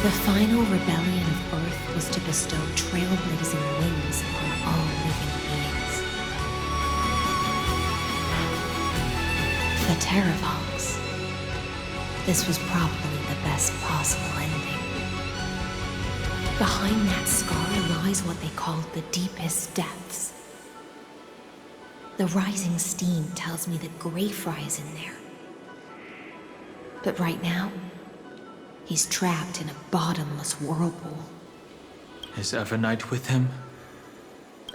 The final rebellion of Earth was to bestow trailblazing wings upon all living beings. The Terravox. This was probably the best possible ending. Behind that scar lies what they called the deepest depths. The rising steam tells me that Greyfry is in there. But right now, he's trapped in a bottomless whirlpool. Is Evernight with him?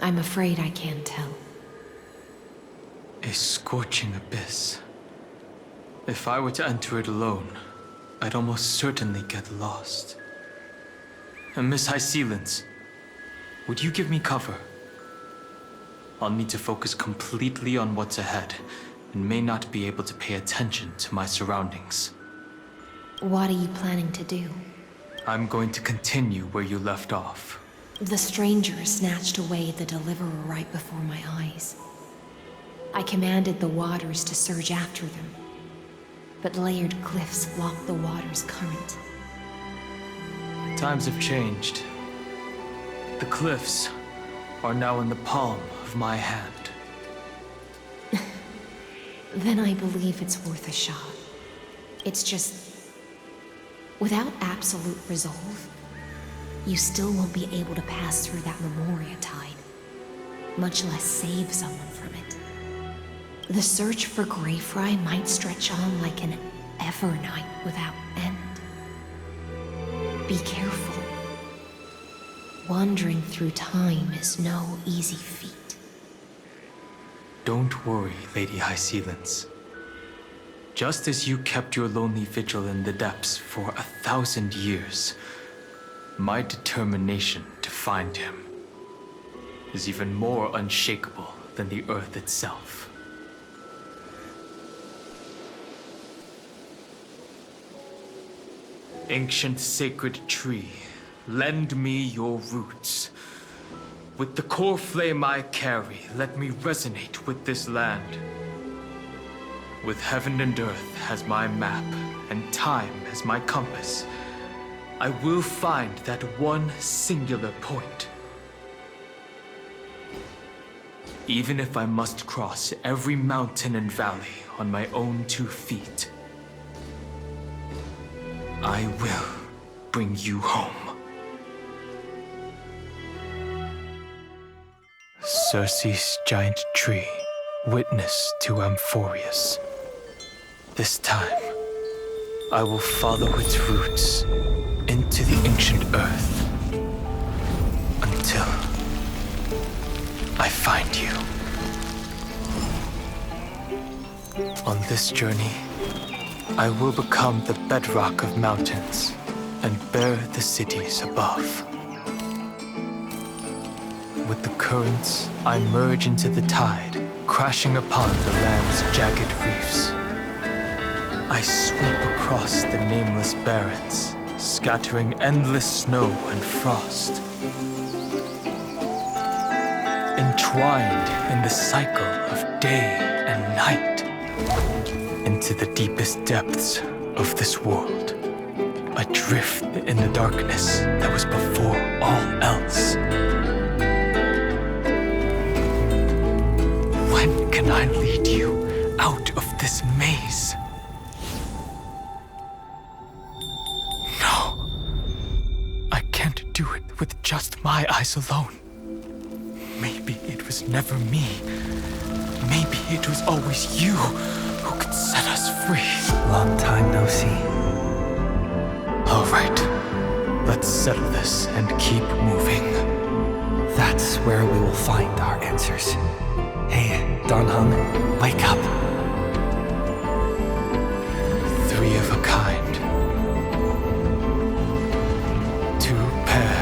I'm afraid I can't tell. A scorching abyss. If I were to enter it alone, I'd almost certainly get lost. And Miss High Sealants, would you give me cover? I'll need to focus completely on what's ahead, and may not be able to pay attention to my surroundings. What are you planning to do? I'm going to continue where you left off. The stranger snatched away the deliverer right before my eyes. I commanded the waters to surge after them, but layered cliffs blocked the water's current. Times have changed. The cliffs are now in the palm of my hand. Then I believe it's worth a shot. It's just, without absolute resolve, you still won't be able to pass through that Memoria tide, much less save someone from it. The search for Greyfry might stretch on like an Evernight without end. Be careful. Wandering through time is no easy feat. Don't worry, Lady High Sealants. Just as you kept your lonely vigil in the depths for 1,000 years, my determination to find him is even more unshakable than the earth itself. Ancient sacred tree, lend me your roots. With the core flame I carry, let me resonate with this land. With heaven and earth as my map, and time as my compass, I will find that one singular point. Even if I must cross every mountain and valley on my own 2 feet, I will bring you home. Circe's giant tree, witness to Amphorius. This time, I will follow its roots into the ancient earth until I find you. On this journey, I will become the bedrock of mountains and bear the cities above. With the currents, I merge into the tide, crashing upon the land's jagged reefs. I sweep across the nameless barrens, scattering endless snow and frost. Entwined in the cycle of day and night, into the deepest depths of this world, adrift in the darkness that was before all else. When can I lead you out of this maze? No, I can't do it with just my eyes alone. Maybe it was never me. Maybe it was always you who could set us free. Long time no see. All right, let's settle this and keep moving. That's where we will find our answers. Hey, Don Hung, wake up. 3 of a kind. 2 pair.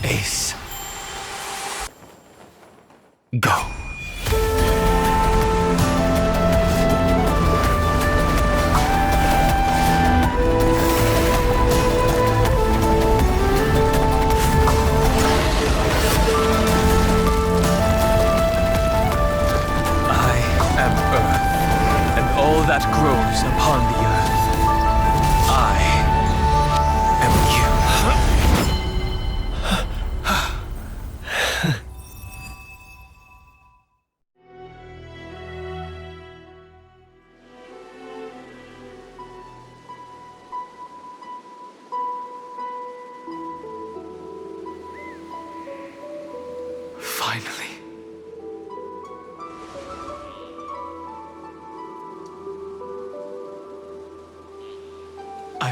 Ace. Go.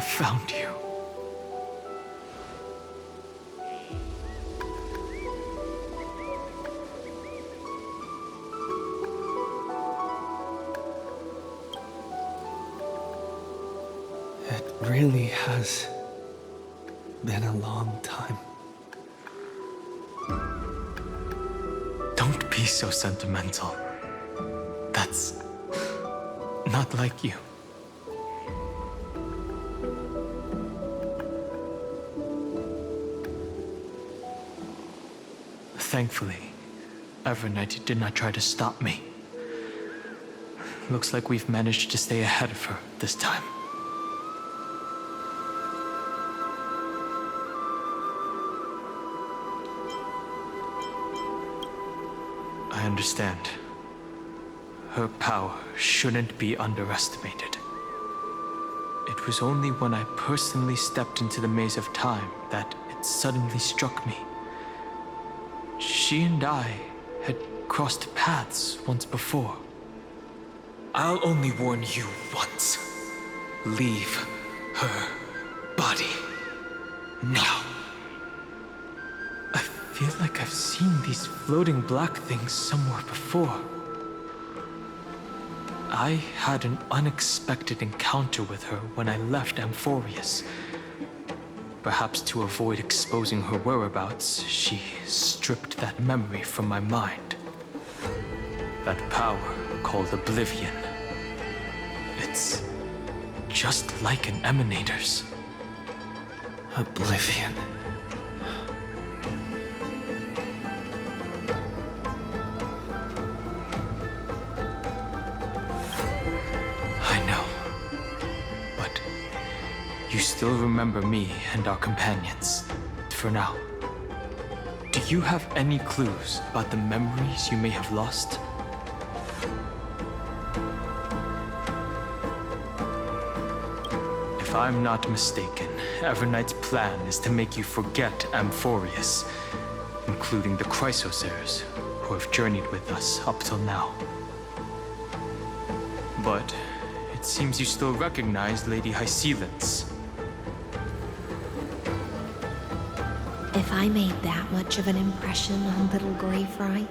found you. It really has been a long time. Don't be so sentimental. That's not like you. Thankfully, Evernight did not try to stop me. Looks like we've managed to stay ahead of her this time. I understand. Her power shouldn't be underestimated. It was only when I personally stepped into the maze of time that it suddenly struck me. She and I had crossed paths once before. I'll only warn you once. Leave her body now. I feel like I've seen these floating black things somewhere before. I had an unexpected encounter with her when I left Amphorius. Perhaps to avoid exposing her whereabouts, she stripped that memory from my mind. That power called Oblivion. It's just like an Emanator's. Oblivion. I know. But you still remember me and our companions, for now. Do you have any clues about the memories you may have lost? If I'm not mistaken, Evernight's plan is to make you forget Amphorius, including the Chrysosairs, who have journeyed with us up till now. But it seems you still recognize Lady Hysealence. If I made that much of an impression on little Greyfry,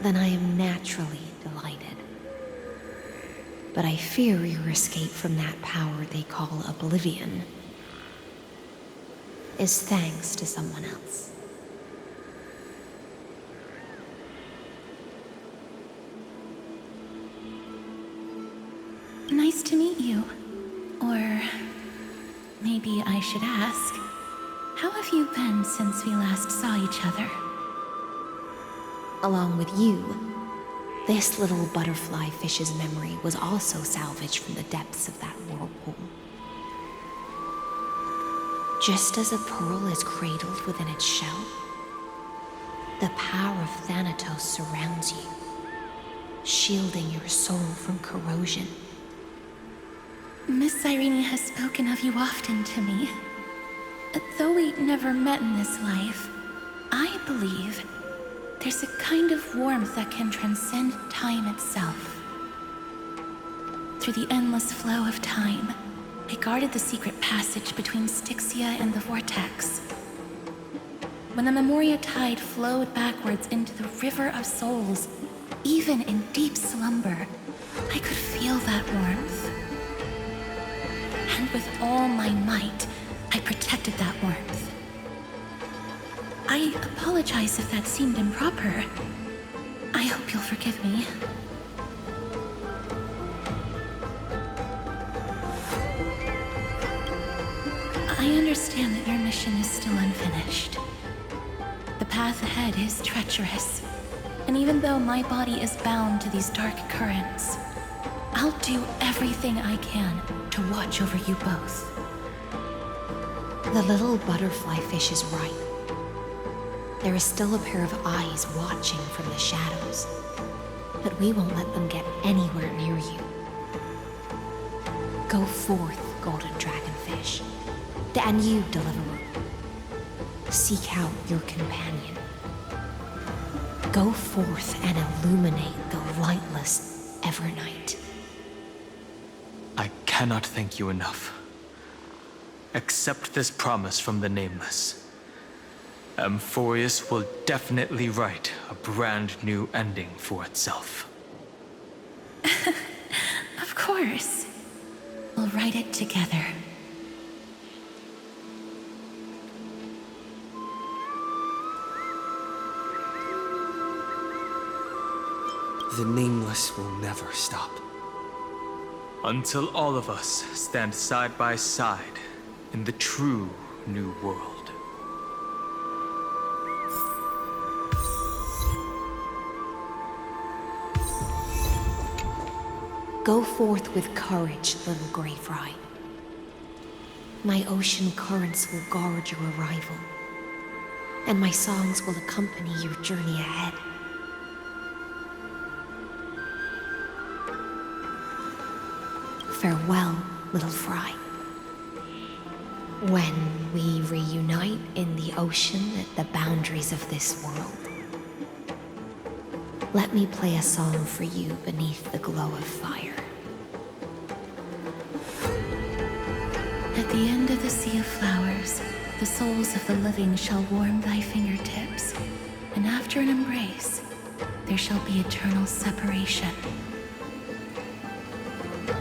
then I am naturally delighted. But I fear your escape from that power they call Oblivion is thanks to someone else. Nice to meet you. Or maybe I should ask, how have you been since we last saw each other? Along with you, this little butterfly fish's memory was also salvaged from the depths of that whirlpool. Just as a pearl is cradled within its shell, the power of Thanatos surrounds you, shielding your soul from corrosion. Miss Irene has spoken of you often to me. Though we never met in this life, I believe there's a kind of warmth that can transcend time itself. Through the endless flow of time, I guarded the secret passage between Styxia and the Vortex. When the Memoria tide flowed backwards into the River of Souls, even in deep slumber, I could feel that warmth. And with all my might, I protected that warmth. I apologize if that seemed improper. I hope you'll forgive me. I understand that your mission is still unfinished. The path ahead is treacherous, and even though my body is bound to these dark currents, I'll do everything I can to watch over you both. The little butterfly fish is right. There is still a pair of eyes watching from the shadows, but we won't let them get anywhere near you. Go forth, golden dragonfish, and you, deliverer. Seek out your companion. Go forth and illuminate the lightless Evernight. I cannot thank you enough. Accept this promise from the Nameless. Amphorius will definitely write a brand new ending for itself. Of course. We'll write it together. The Nameless will never stop. Until all of us stand side by side in the true new world. Go forth with courage, little Grey Fry. My ocean currents will guard your arrival, and my songs will accompany your journey ahead. Farewell, little Fry. When we reunite in the ocean at the boundaries of this world, let me play a song for you beneath the glow of fire. At the end of the Sea of Flowers, the souls of the living shall warm thy fingertips, and after an embrace, there shall be eternal separation.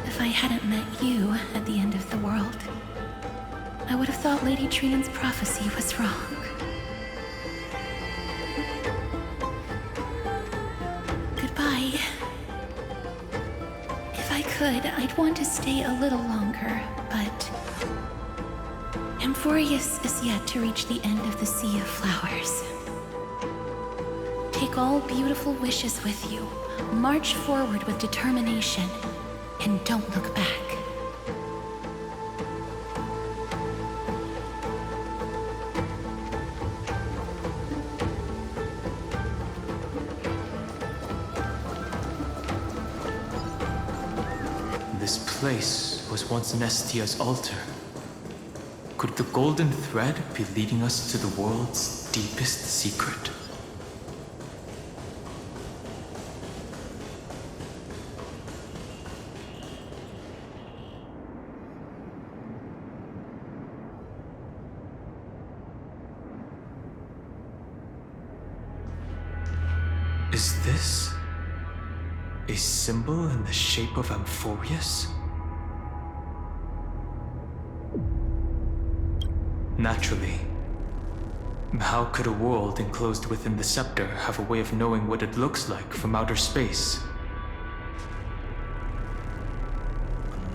If I hadn't met you at the end of the world, I would have thought Lady Trinan's prophecy was wrong. Goodbye. If I could, I'd want to stay a little longer, but Amphorius is yet to reach the end of the Sea of Flowers. Take all beautiful wishes with you, march forward with determination, and don't look back. This place was once Nestia's altar. Could the golden thread be leading us to the world's deepest secret? Is this a symbol in the shape of Amphorius? Naturally. How could a world enclosed within the scepter have a way of knowing what it looks like from outer space?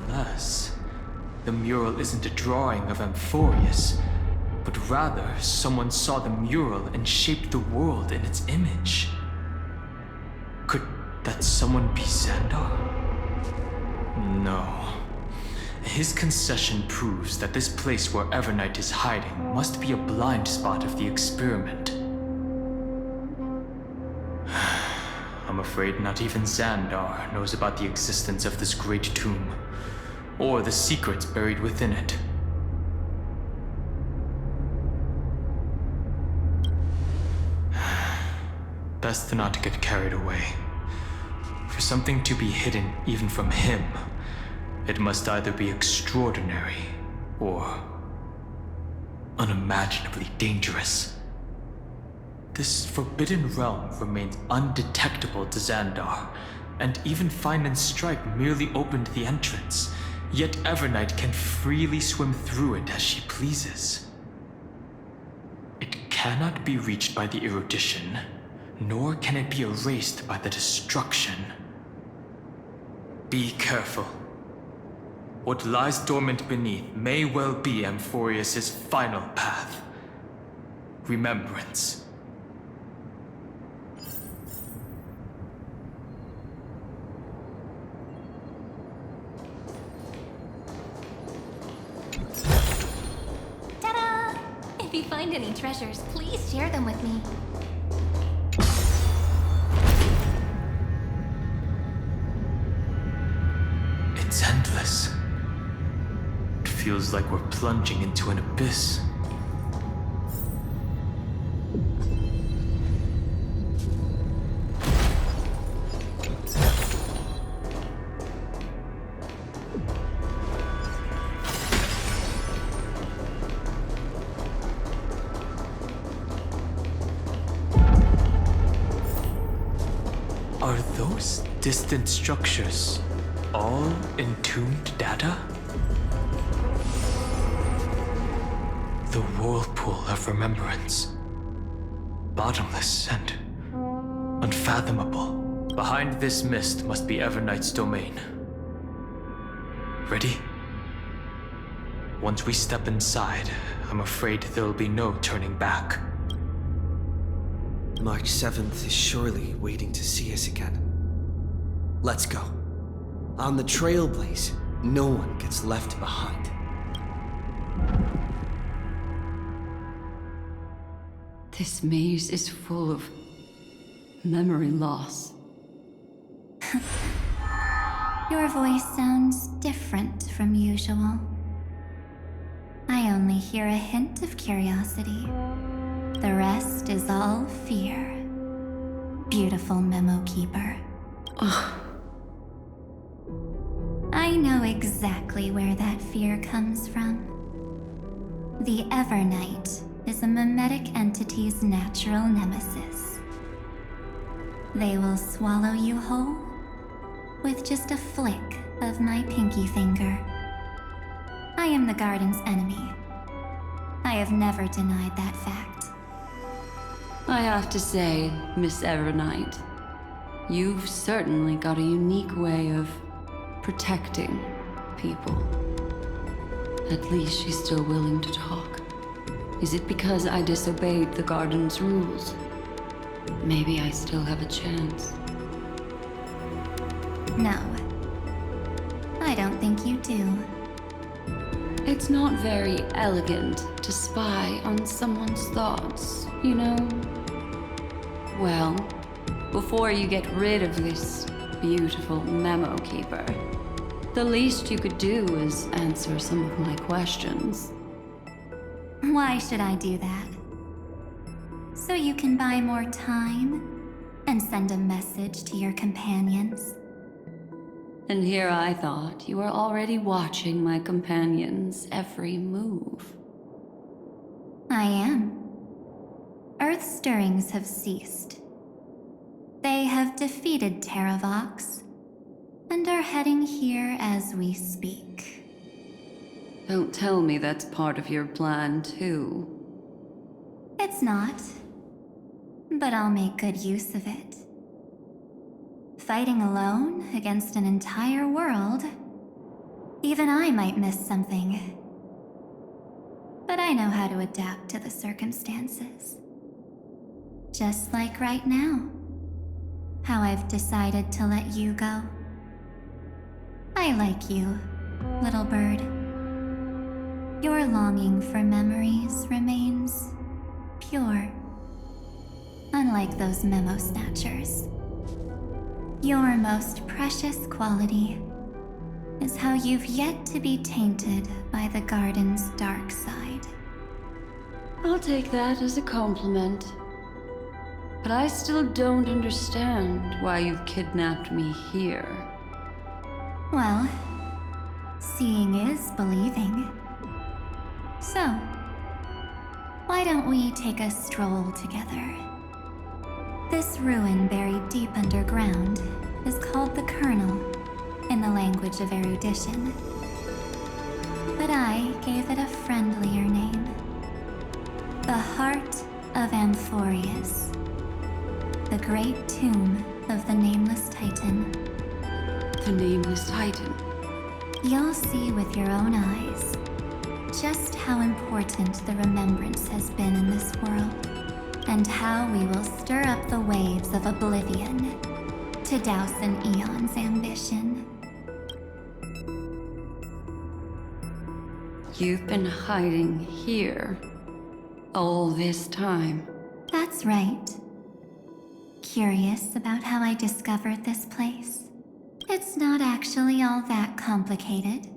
Unless the mural isn't a drawing of Amphorius, but rather someone saw the mural and shaped the world in its image. Could that someone be Xandar? No. His concession proves that this place where Evernight is hiding must be a blind spot of the experiment. I'm afraid not even Xandar knows about the existence of this great tomb, or the secrets buried within it. Best to not get carried away. For something to be hidden even from him, it must either be extraordinary or unimaginably dangerous. This forbidden realm remains undetectable to Xandar, and even Fine and Stripe merely opened the entrance, yet Evernight can freely swim through it as she pleases. It cannot be reached by the erudition, nor can it be erased by the destruction. Be careful. What lies dormant beneath may well be Amphorius' final path. Remembrance. Ta-da! If you find any treasures, please share them with me. It's endless. It feels like we're plunging into an abyss. those distant structures all entombed data? The whirlpool of remembrance. Bottomless and unfathomable. Behind this mist must be Everknight's domain. Ready? Once we step inside, I'm afraid there'll be no turning back. March 7th is surely waiting to see us again. Let's go. On the Trailblaze, no one gets left behind. This maze is full of memory loss. Your voice sounds different from usual. I only hear a hint of curiosity. The rest is all fear. Beautiful memo keeper. I know exactly where that fear comes from. The Everknight is a mimetic entity's natural nemesis. They will swallow you whole with just a flick of my pinky finger. I am the garden's enemy. I have never denied that fact. I have to say, Miss Everknight, you've certainly got a unique way of protecting people. At least she's still willing to talk. Is it because I disobeyed the garden's rules? Maybe I still have a chance. No. I don't think you do. It's not very elegant to spy on someone's thoughts, you know? Well, before you get rid of this beautiful memo keeper, the least you could do is answer some of my questions. Why should I do that? So you can buy more time and send a message to your companions? And here I thought you were already watching my companion's every move. I am. Earth stirrings have ceased. They have defeated Terravox and are heading here as we speak. Don't tell me that's part of your plan, too. It's not, but I'll make good use of it. Fighting alone against an entire world, even I might miss something. But I know how to adapt to the circumstances. Just like right now, how I've decided to let you go. I like you, little bird. Your longing for memories remains pure, unlike those memo snatchers. Your most precious quality is how you've yet to be tainted by the garden's dark side. I'll take that as a compliment. But I still don't understand why you've kidnapped me here. Well, seeing is believing. So, why don't we take a stroll together? This ruin buried deep underground is called the Kernel in the language of erudition. But I gave it a friendlier name. The Heart of Amphorius. The great tomb of the Nameless Titan. The Nameless Titan. You'll see with your own eyes just how important the remembrance has been in this world, and how we will stir up the waves of oblivion to douse an eon's ambition. You've been hiding here all this time. That's right. Curious about how I discovered this place? It's not actually all that complicated.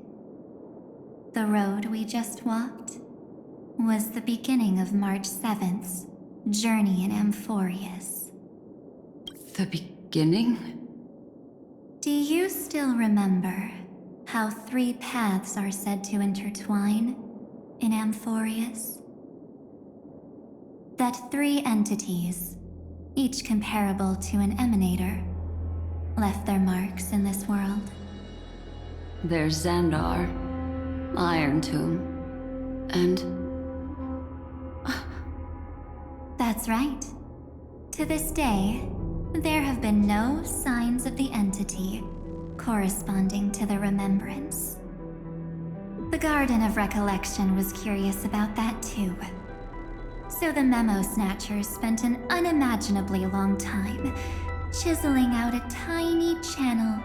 The road we just walked was the beginning of March 7th's journey in Amphorius. The beginning? Do you still remember how 3 paths are said to intertwine in Amphorius? That 3 entities, each comparable to an emanator, left their marks in this world. There's Xandar, Iron Tomb, and That's right. To this day, there have been no signs of the entity corresponding to the remembrance. The Garden of Recollection was curious about that too. So the Memo Snatchers spent an unimaginably long time chiseling out a tiny channel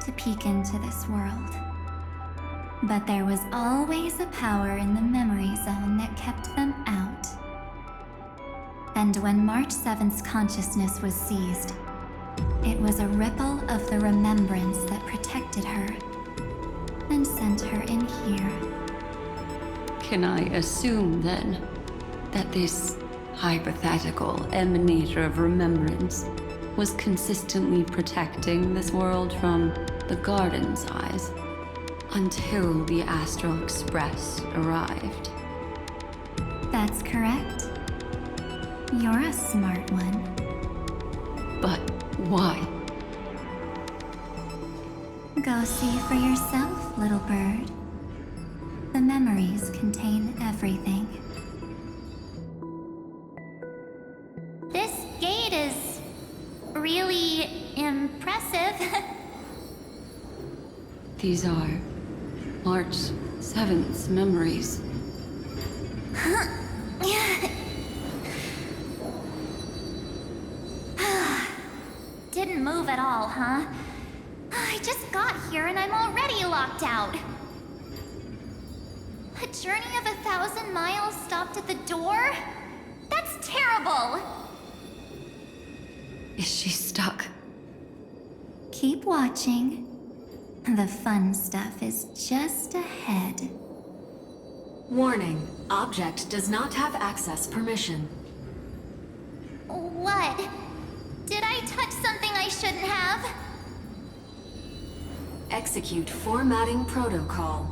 to peek into this world. But there was always a power in the memory zone that kept them out. And when March 7th's consciousness was seized, it was a ripple of the remembrance that protected her and sent her in here. can I assume then that this hypothetical emanator of remembrance was consistently protecting this world from the Garden's eyes until the Astral Express arrived? That's correct. You're a smart one. But why? Go see for yourself, little bird. The memories contain everything. This gate is really impressive. These are March 7th's memories. Didn't move at all, huh? I just got here and I'm already locked out. A journey of 1,000 miles stopped at the door? That's terrible! Is she stuck? Keep watching. The fun stuff is just ahead. Warning. Object does not have access permission. What? Did I touch something I shouldn't have? Execute formatting protocol.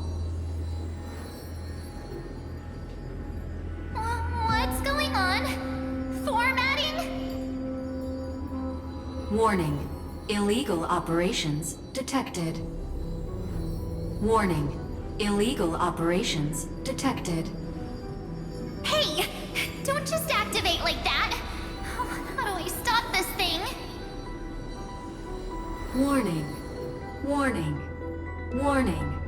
What's going on? Formatting? Warning. Illegal operations detected. Warning. Illegal operations detected. Hey! Don't just activate like that! How do I stop this thing? Warning. Warning. Warning.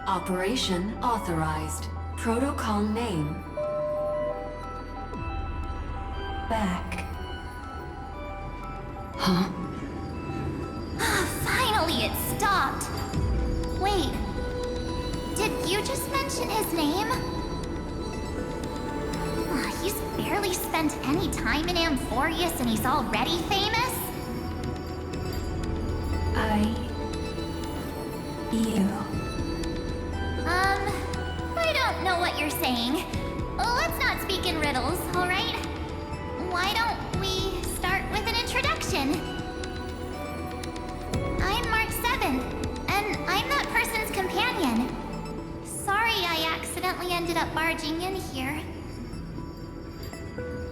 Operation authorized. Protocol name. Back. Huh? Finally, it stopped! Wait. Did you just mention his name? He's barely spent any time in Amphorius and he's already famous? You. I don't know what you're saying. Let's not speak in riddles, alright? Why don't we start with an introduction? I'm Mark 7, and I'm that person's companion. Sorry I accidentally ended up barging in here.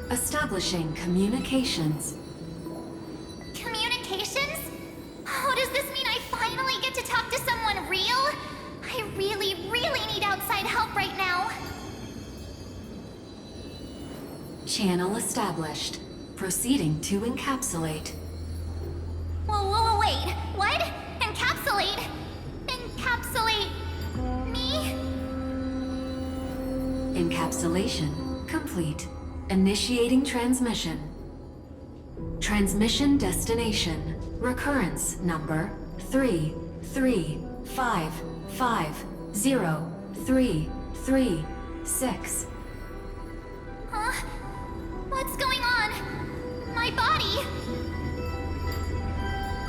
Establishing communications. Communications? Oh, does this mean I finally get to talk to someone real? I really need outside help right now. Channel established. Proceeding to encapsulate. Whoa, wait. What? Encapsulate? Encapsulate me? Encapsulation complete. Initiating transmission. Transmission destination. Recurrence number 335503336. Huh? What's going on? My body?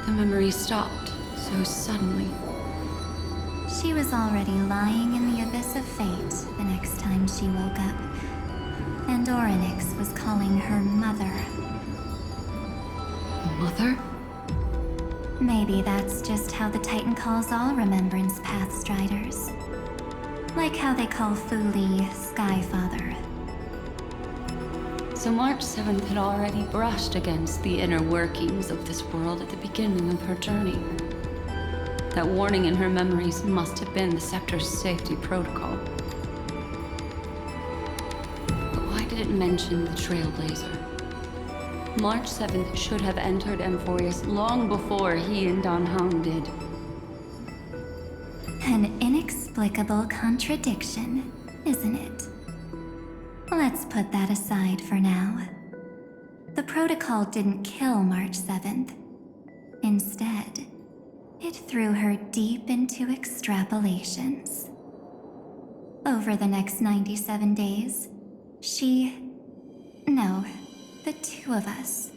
The memory stopped so suddenly. She was already lying in the abyss of fate the next time she woke up. And Orynyx was calling her mother. Mother? Maybe that's just how the Titan calls all Remembrance Pathstriders. Like how they call Fuli Skyfather. So March 7th had already brushed against the inner workings of this world at the beginning of her journey. That warning in her memories must have been the sector's safety protocol. But why did it mention the Trailblazer? March 7th should have entered Amphorius long before he and Don Hung did. An inexplicable contradiction, isn't it? Let's put that aside for now. The protocol didn't kill March 7th. Instead, it threw her deep into extrapolations. Over the next 97 days, the two of us,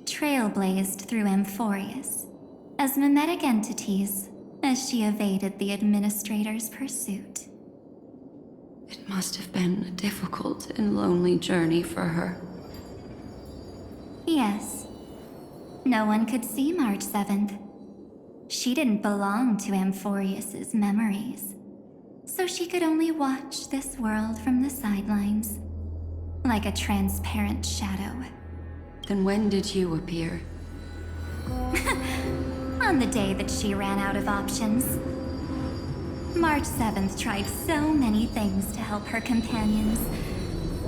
trailblazed through Amphorius as mimetic entities as she evaded the Administrator's pursuit. It must have been a difficult and lonely journey for her. Yes. No one could see March 7th. She didn't belong to Amphorius's memories, so she could only watch this world from the sidelines, like a transparent shadow. Then when did you appear? On the day that she ran out of options. March 7th tried so many things to help her companions,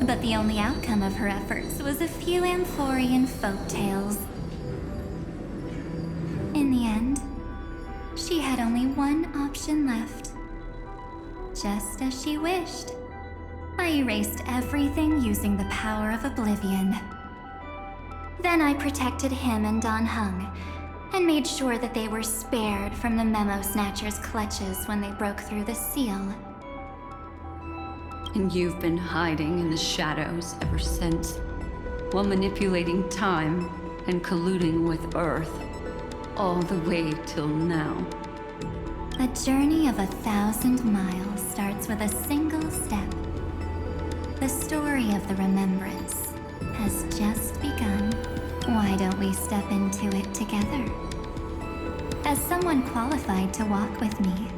but the only outcome of her efforts was a few Amphorian folktales. In the end, she had only one option left. Just as she wished. I erased everything using the power of oblivion. Then I protected him and Don Hung, and made sure that they were spared from the Memo Snatcher's clutches when they broke through the seal. And you've been hiding in the shadows ever since, while manipulating time and colluding with Earth, all the way till now. A journey of 1,000 miles starts with a single step. The story of the Remembrance has just begun. Why don't we step into it together? As someone qualified to walk with me,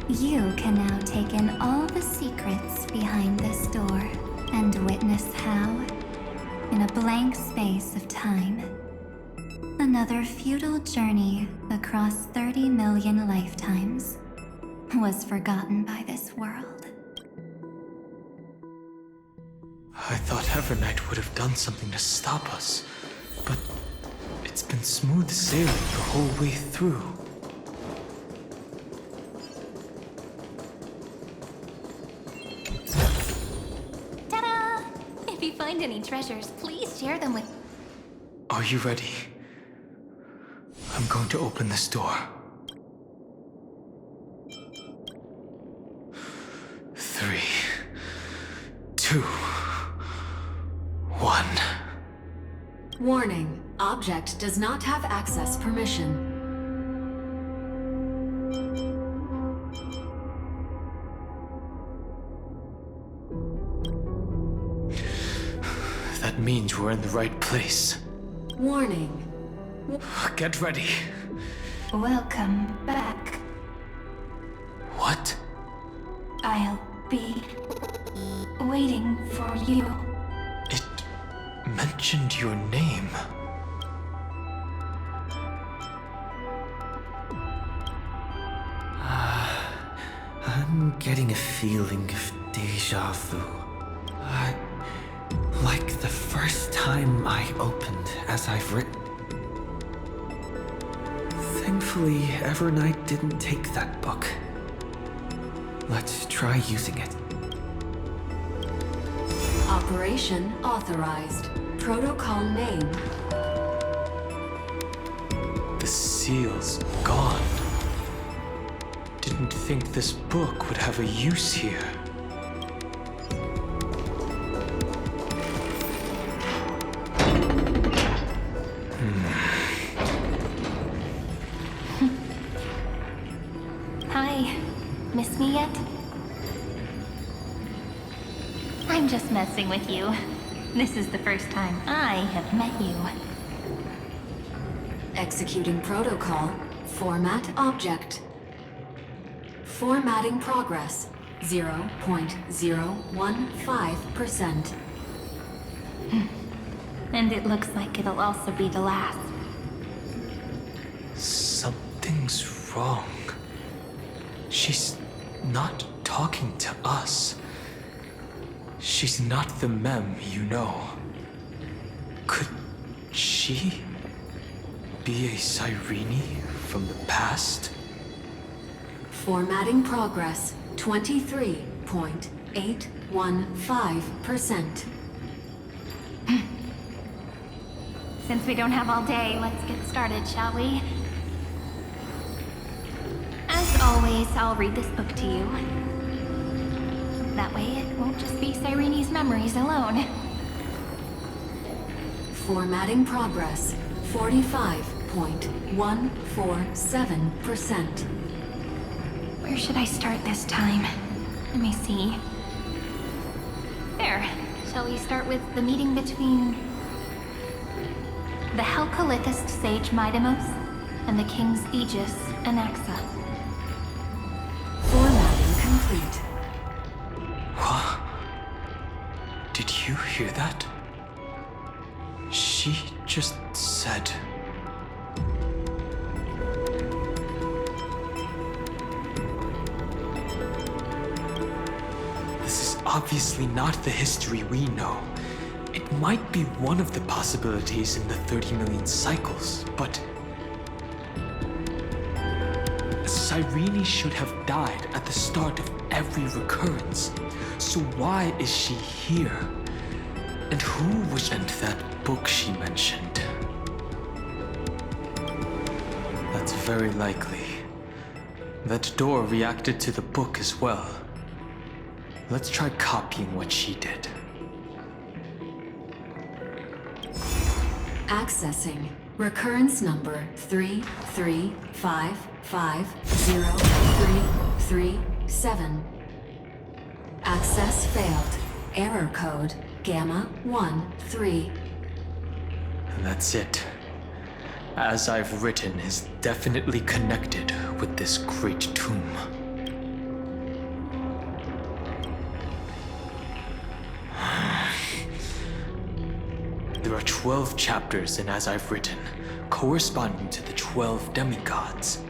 you can now take in all the secrets behind this door and witness how, in a blank space of time, another futile journey across 30 million lifetimes was forgotten by this world. I thought Evernight would have done something to stop us, but it's been smooth sailing the whole way through. Ta-da! If you find any treasures, please share them with... Are you ready? I'm going to open this door. 3, 2, 1. Warning. Object does not have access permission. That means we're in the right place. Warning. Get ready. Welcome back. What? I'll be waiting for you. It mentioned your name. I'm getting a feeling of deja vu. Like the first time I opened as I've written. Thankfully, Evernight didn't take that book. Let's try using it. Operation authorized. Protocol name. The seal's gone. Didn't think this book would have a use here. Hi. Miss me yet? I'm just messing with you. This is the first time I have met you. Executing protocol. Format object. Formatting progress. 0.015%. And it looks like it'll also be the last. Something's wrong. She's not talking to us. She's not the Mem you know. Could she be a Cyrene from the past? Formatting progress 23.815%. Since we don't have all day, let's get started, shall we? As always, I'll read this book to you. That way it won't just be Cyrene's memories alone. Formatting progress 45.147%. Where should I start this time? Let me see. There. Shall we start with the meeting between the Helcolithist sage Midamos and the King's Aegis Anaxa? Formatting complete. What? Did you hear that? She just said... This is obviously not the history we know. It might be one of the possibilities in the 30 million cycles, but... Cyrene should have died at the start of every recurrence. So why is she here? And who was in that book she mentioned? That's very likely. That door reacted to the book as well. Let's try copying what she did. Accessing recurrence number 335503337. Access failed. Error code Gamma 13. That's it. As I've written is definitely connected with this great tomb. There are 12 chapters in As I've Written, corresponding to the 12 demigods.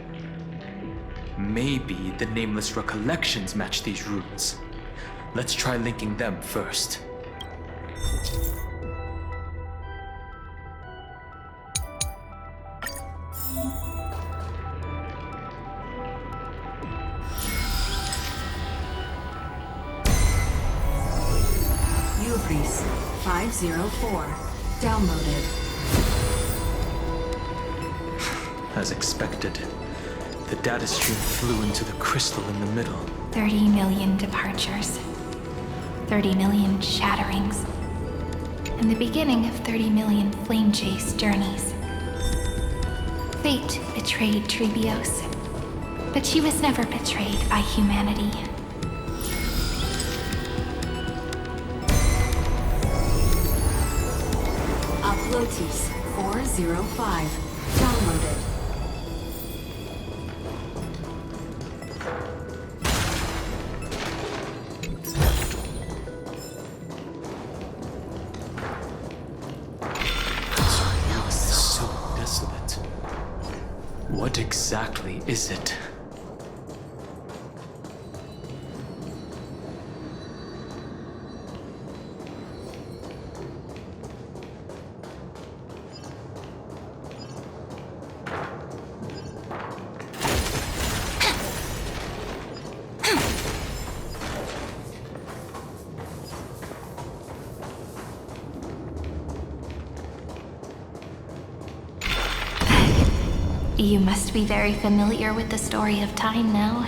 Maybe the Nameless Recollections match these runes. Let's try linking them first. Ubris 504. Downloaded. As expected, the data stream flew into the crystal in the middle. 30 million departures. 30 million shatterings. And the beginning of 30 million flame chase journeys. Fate betrayed Trebios, but she was never betrayed by humanity. Uploads 405. Downloaded. So desolate. What exactly is it? You must be very familiar with the story of time now.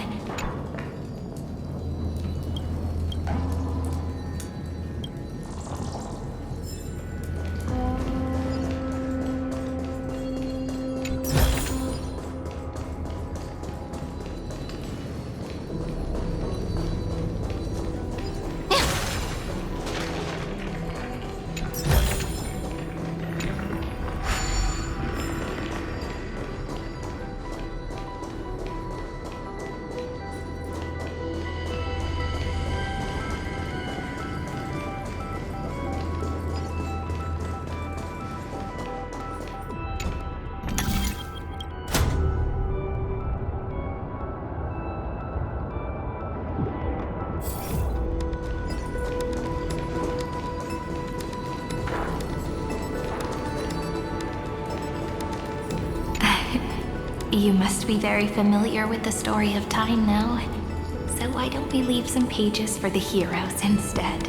You must be very familiar with the story of time now. So why don't we leave some pages for the heroes instead?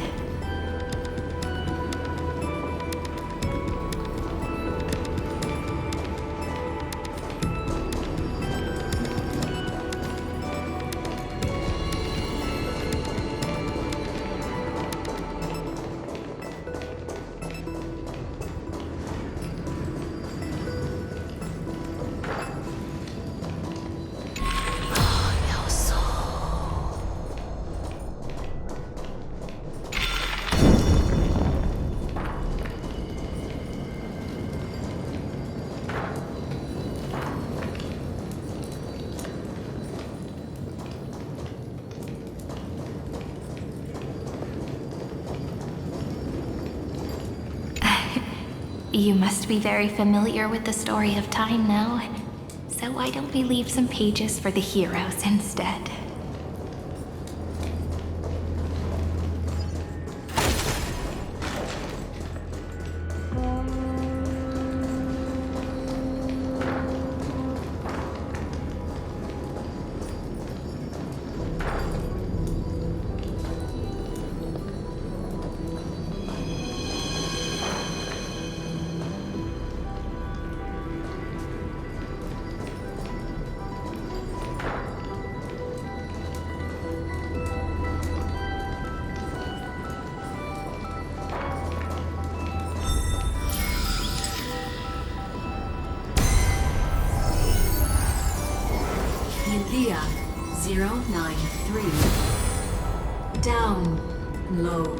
You must be very familiar with the story of time now. So why don't we leave some pages for the heroes instead? Leah 093. Downloaded.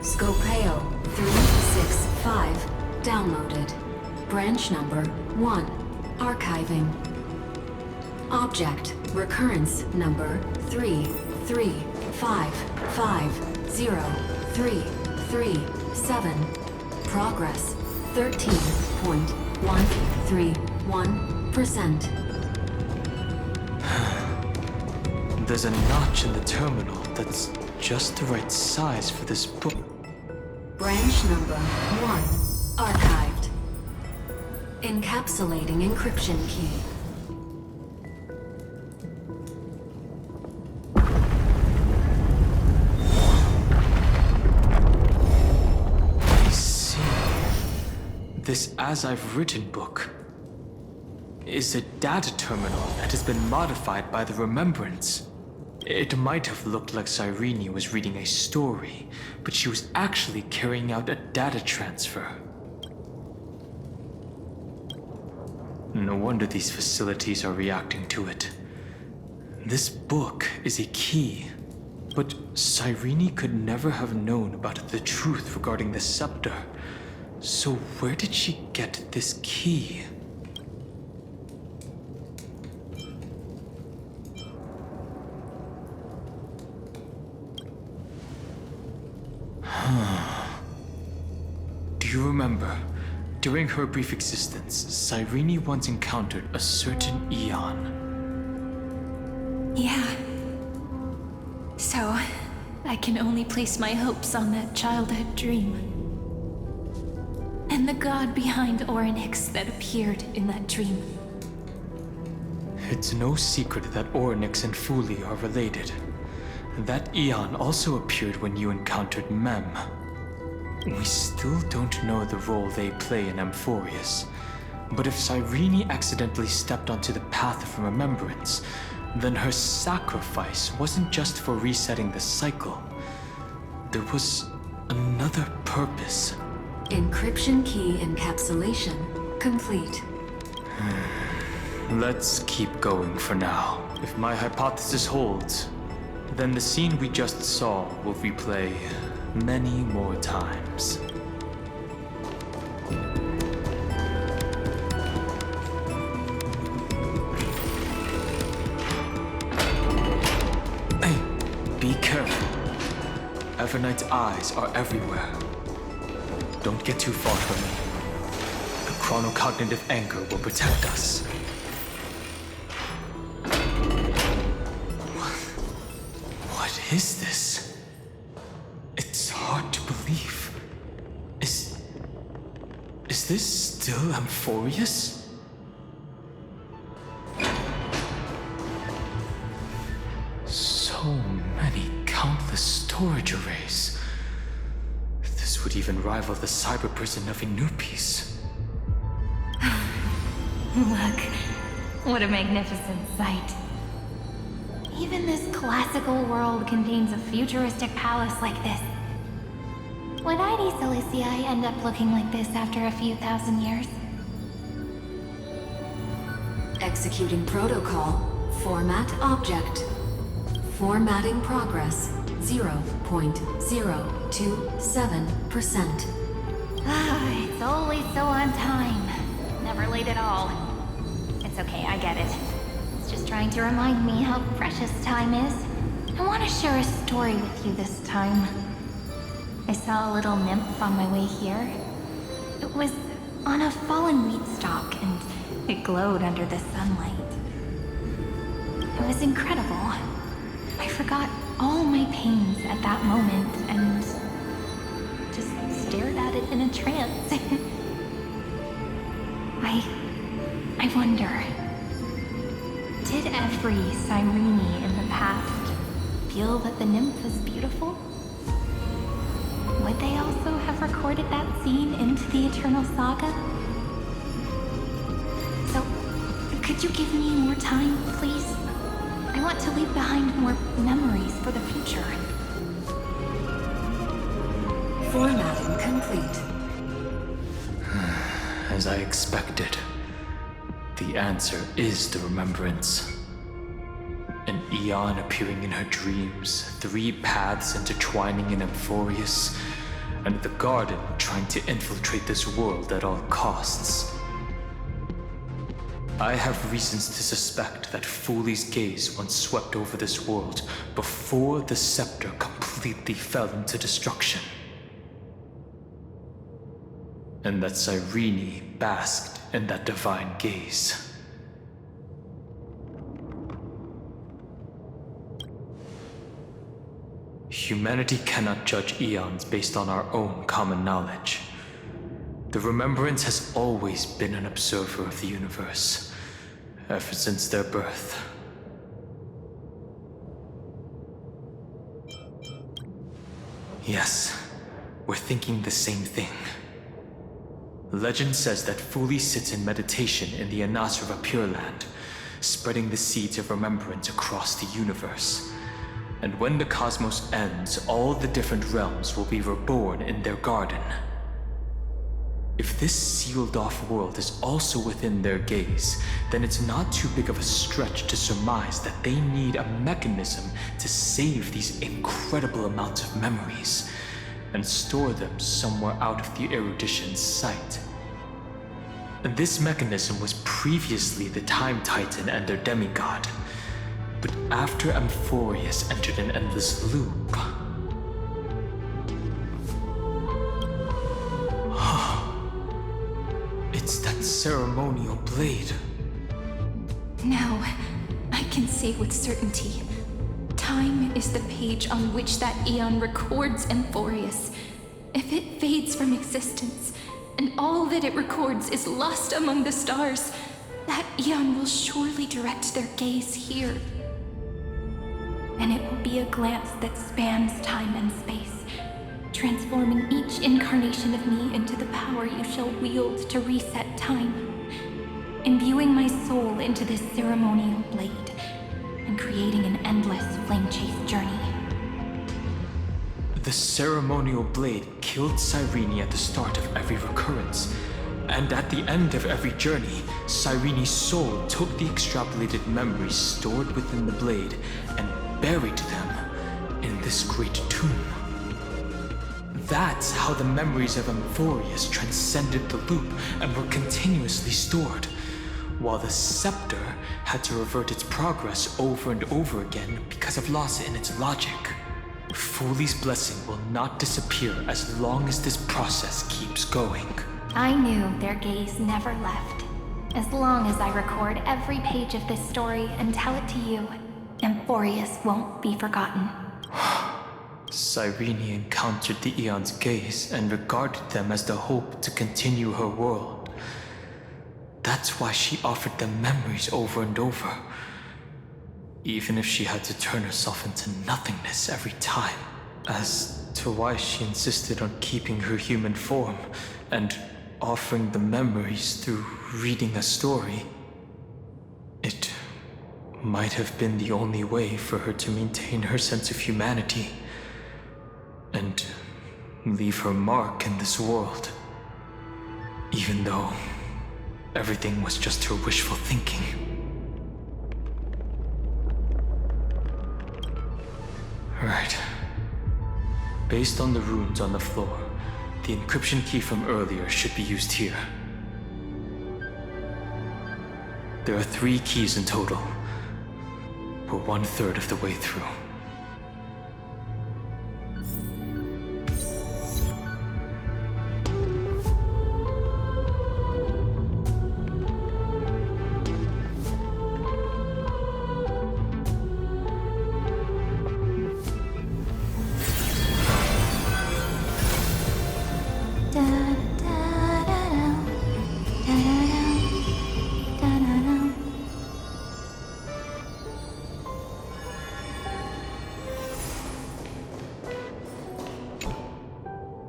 Scopeo 365. Downloaded. Branch number 1. Archiving. Object recurrence number 335503337. Progress 13.131%. There's a notch in the terminal that's just the right size for this book. Branch number 1. Archived. Encapsulating encryption key. I see. This As I've Written book is a data terminal that has been modified by the Remembrance. It might have looked like Cyrene was reading a story, but she was actually carrying out a data transfer. No wonder these facilities are reacting to it. This book is a key, but Cyrene could never have known about the truth regarding the scepter. So where did she get this key? Do you remember? During her brief existence, Cyrene once encountered a certain Eon. Yeah. So, I can only place my hopes on that childhood dream. And the god behind Orynyx that appeared in that dream. It's no secret that Orynyx and Fuli are related. That Eon also appeared when you encountered Mem. We still don't know the role they play in Amphorius. But if Cyrene accidentally stepped onto the path of remembrance, then her sacrifice wasn't just for resetting the cycle. There was another purpose. Encryption key encapsulation complete. Let's keep going for now. If my hypothesis holds, then the scene we just saw will replay many more times. Hey, be careful. Evernight's eyes are everywhere. Don't get too far from me. The chronocognitive anchor will protect us. What is this? It's hard to believe. Is this still Amphorius? So many countless storage arrays. This would even rival the cyber prison of Inupis. Look, what a magnificent sight. Even this classical world contains a futuristic palace like this. Would ID Silicii end up looking like this after a few thousand years? Executing protocol. Format object. Formatting progress 0.027%. It's always so on time. Never late at all. It's okay, I get it. It's just trying to remind me how precious time is. I want to share a story with you this time. I saw a little nymph on my way here. It was on a fallen wheat stalk, and it glowed under the sunlight. It was incredible. I forgot all my pains at that moment and just stared at it in a trance. I wonder, did every Cyrene in the past feel that the nymph was beautiful? Would they also have recorded that scene into the Eternal Saga? So, could you give me more time, please? I want to leave behind more memories for the future. Formatting complete. As I expected, the answer is the remembrance. An Eon appearing in her dreams, 3 paths intertwining in Amphorius, and the Garden trying to infiltrate this world at all costs. I have reasons to suspect that Fooley's gaze once swept over this world before the scepter completely fell into destruction. And that Cyrene basked in that divine gaze. Humanity cannot judge eons based on our own common knowledge. The Remembrance has always been an observer of the universe, ever since their birth. Yes, we're thinking the same thing. Legend says that Fooley sits in meditation in the Anasrava Pure Land, spreading the seeds of remembrance across the universe. And when the cosmos ends, all the different realms will be reborn in their garden. If this sealed-off world is also within their gaze, then it's not too big of a stretch to surmise that they need a mechanism to save these incredible amounts of memories and store them somewhere out of the erudition's sight. And this mechanism was previously the Time Titan and their demigod, but after Amphorius entered an endless loop, it's that ceremonial blade. Now, I can say with certainty, time is the page on which that Aeon records Amphorius. If it fades from existence, and all that it records is lost among the stars, that Aeon will surely direct their gaze here. And it will be a glance that spans time and space, transforming each incarnation of me into the power you shall wield to reset time, imbuing my soul into this ceremonial blade, and creating an endless flame chase journey. The ceremonial blade killed Cyrene at the start of every recurrence, and at the end of every journey, Cyrene's soul took the extrapolated memories stored within the blade and buried them in this great tomb. That's how the memories of Amphorius transcended the loop and were continuously stored, while the scepter had to revert its progress over and over again because of loss in its logic. Fooley's blessing will not disappear as long as this process keeps going. I knew their gaze never left. As long as I record every page of this story and tell it to you, Amphorius won't be forgotten. Cyrene encountered the Eon's gaze and regarded them as the hope to continue her world. That's why she offered them memories over and over. even if she had to turn herself into nothingness every time. As to why she insisted on keeping her human form and offering the memories through reading a story, it might have been the only way for her to maintain her sense of humanity and leave her mark in this world, even though everything was just her wishful thinking. Right. Based on the runes on the floor, the encryption key from earlier should be used here. There are 3 keys in total. We're 1/3 of the way through.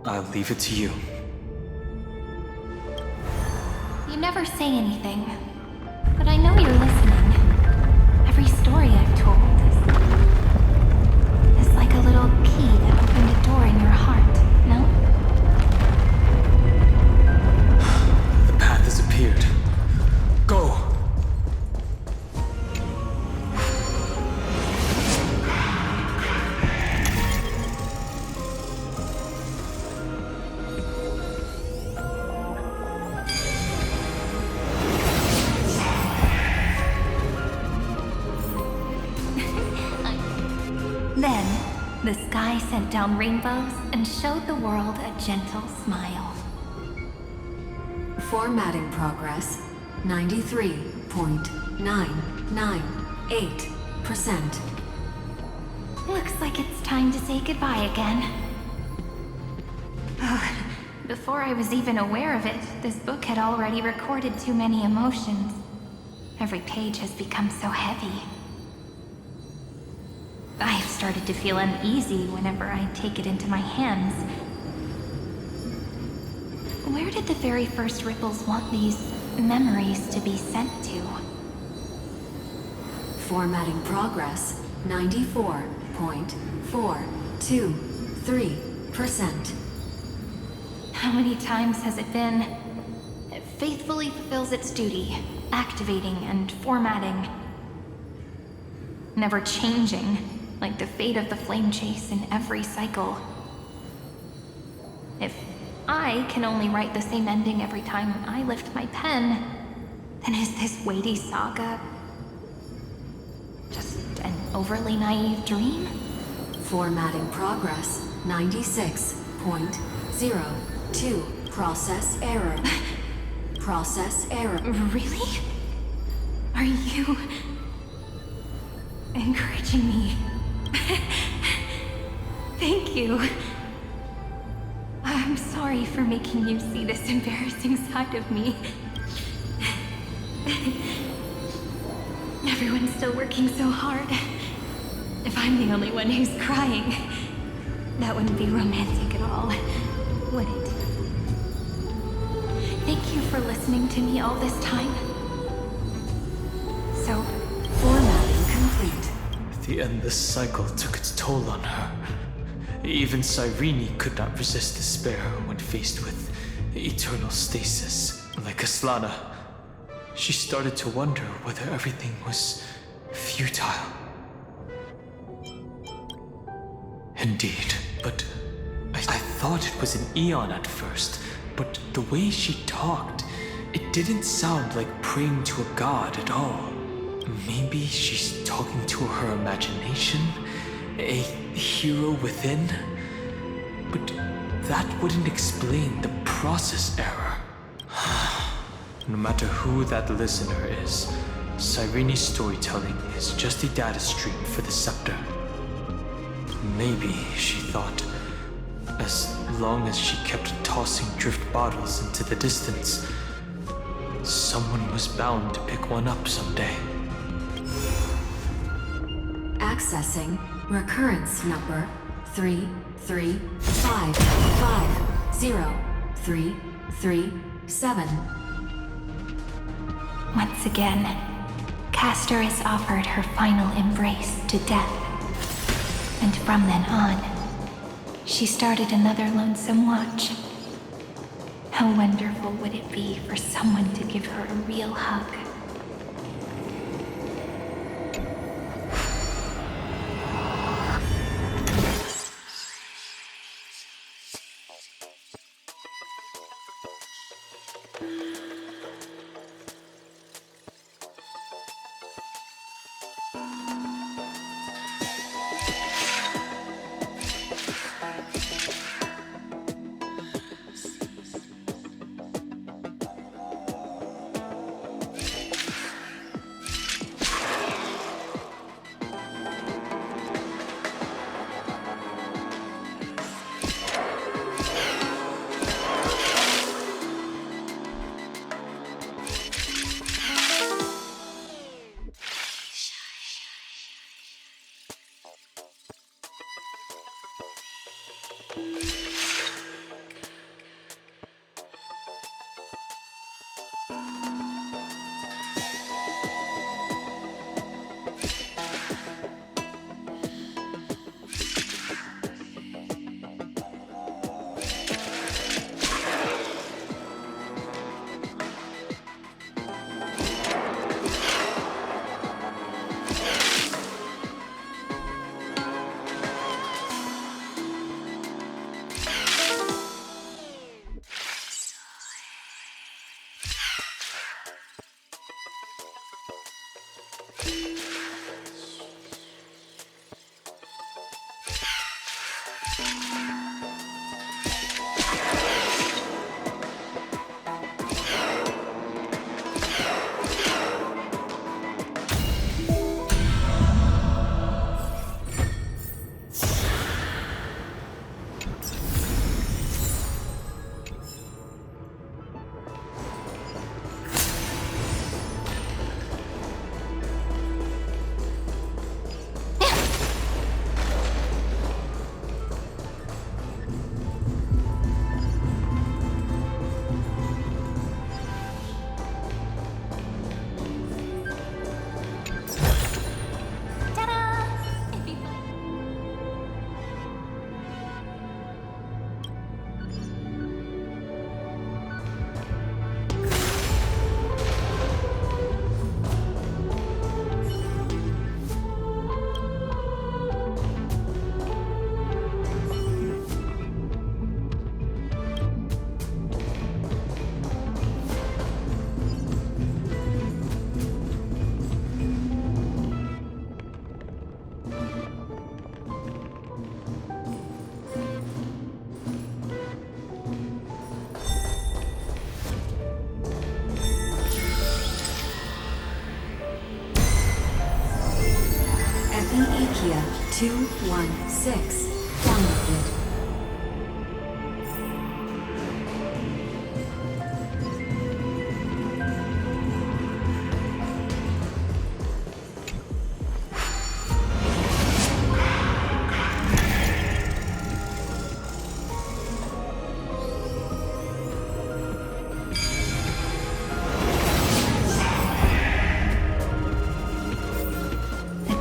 I'll leave it to you. You never say anything, but I know you're listening. Every story I've told is like a little key that opened a door in your heart, no? The path has appeared. Go! Then, the sky sent down rainbows and showed the world a gentle smile. Formatting progress 93.998%. Looks like it's time to say goodbye again. Before I was even aware of it, this book had already recorded too many emotions. Every page has become so heavy. I've started to feel uneasy whenever I take it into my hands. Where did the very first ripples want these memories to be sent to? Formatting progress 94.423%. How many times has it been? It faithfully fulfills its duty, activating and formatting. Never changing, like the fate of the flame chase in every cycle. If I can only write the same ending every time I lift my pen, then is this weighty saga just an overly naive dream? Formatting progress 96.02. Process error. Process error. Really? Are you encouraging me? Thank you. I'm sorry for making you see this embarrassing side of me. Everyone's still working so hard. If I'm the only one who's crying, that wouldn't be romantic at all, would it? Thank you for listening to me all this time. So, Formatting complete. The endless cycle took its toll on her. Even Cyrene could not resist despair when faced with eternal stasis. Like Aslana, she started to wonder whether everything was futile. Indeed, but I thought it was an eon at first, but the way she talked, it didn't sound like praying to a god at all. Maybe she's talking to her imagination? A hero within? But that wouldn't explain the process error. No matter who that listener is, Cyrene's storytelling is just a data stream for the scepter. Maybe, she thought, as long as she kept tossing drift bottles into the distance, someone was bound to pick one up someday. Accessing recurrence number 335503337. Once again, Castor is offered her final embrace to death. And from then on, she started another lonesome watch. How wonderful would it be for someone to give her a real hug? Nokia 216 downloaded.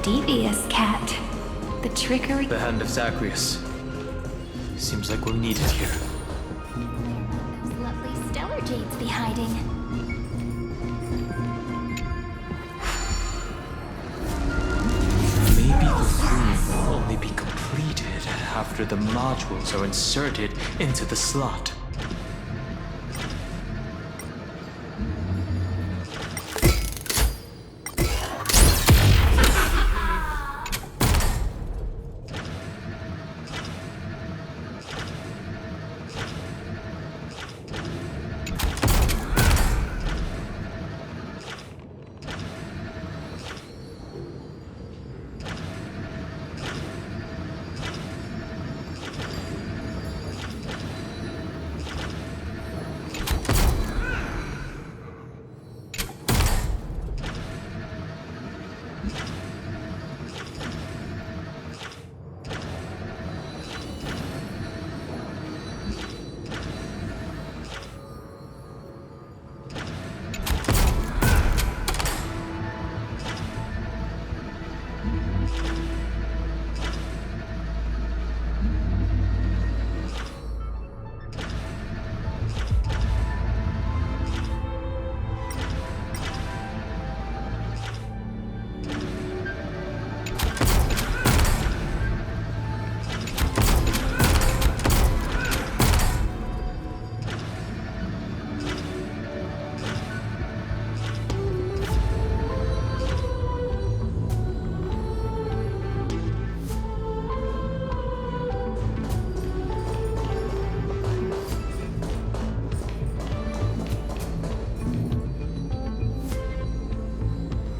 Devious cat. The trickery. The hand of Zagreus. Seems like we'll need it here. Those lovely stellar jades be hiding. Maybe the room will only be completed after the modules are inserted into the slot.